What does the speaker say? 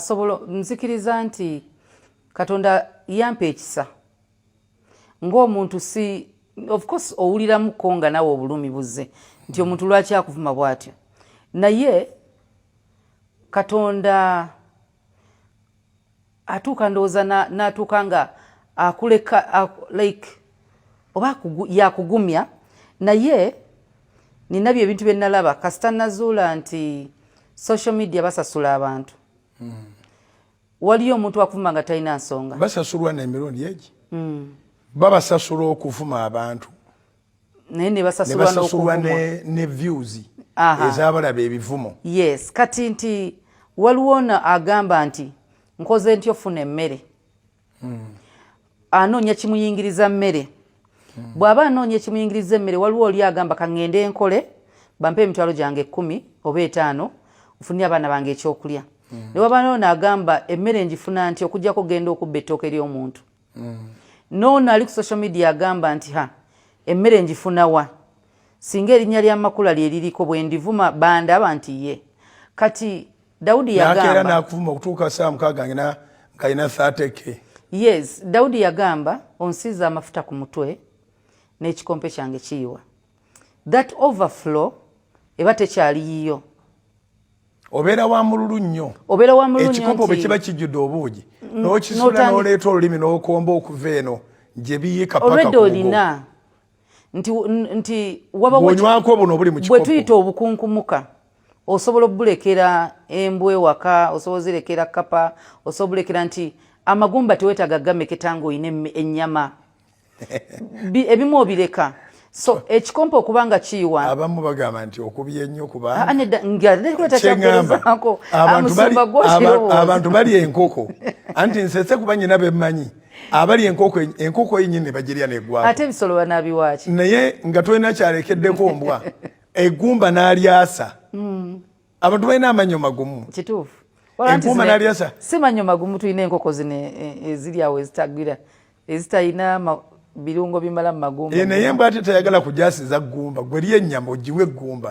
asobola nzikiriza nti Katonda yampa ekisa ng'omuntu si of course owuliramu konga nawe obulumi buzze nti omuntu lwaki akuvuma bw'atyo naye Katonda atuuka ndowooza n'atuuka nga akuleka like oba yakugumya naye nina bye ebintu bye nalaba kasita nazuula nti social media basasula abantu waliyo omuntu akuvuma nga talina nsonga basasulwa n'emirundi egi babasasula okuvuma abantu naye ne basasulwa ne views ez'abalaba ebivumo yes kati nti waliwo ono agamba nti nkoze ntyo ofuna emmere anoonya kimuyingiriza mmere bw'aba anoonya kimuyingiriza emmere waliwo oli agamba kaŋŋende enkole bampe emitwalo gyange 10 oba 5 nfunye abaana bange ekyokulya ne waba n'ono agamba emmere njifuna nti okujjako genda okubba ettooke ly'omuntu n'ono ali ku social media agamba nti emmere njifuna wa singa erinnya lya Makula lye liriko bwe ndivuma bandaba nti ye kati Daudi yagamba nakera nakuvuma okutuuka saa 6 nga alina 30k yes Daudi yagamba onsiza amafuta ku mutwe n'ekikompe kyange kiyiwa that overflow eba tekyali yiyo obeera wa mululu nnyo ekikopo bwe kiba kijjudde obuugi n'okisula n'oleeta olulimi n'okomba okuva eno gye biyika paka olina nti bw'onywako buno obuli mu kikopo bwe tuyita obukunkumuka osobola obulekera embwe waka osobola zirekera kapa osobola bulekera nti amagumba teweetaga gameketa ng'olina ennyama ebimu obireka so ekikompo okubanga kiyiwa abamu bagamba nti okubye ennyo kubanga abantu bali enkoko anti nsese kuba nyina bemmanyi abali enkoko yennyini bagirya neggwako ate ebisolo banaabiwaaki naye nga tolina kyalekeddeko mbwa eggumba n'alyasa abantu balina amanyo magumu kituufu empuma n'alyasa si manyo magumu tulina enkoko zino eziri awo ezitalina birungo bimala mu magumba naye embwa ate tayagala kujasiza ggumba gwe lya ennyama ogiwe eggumba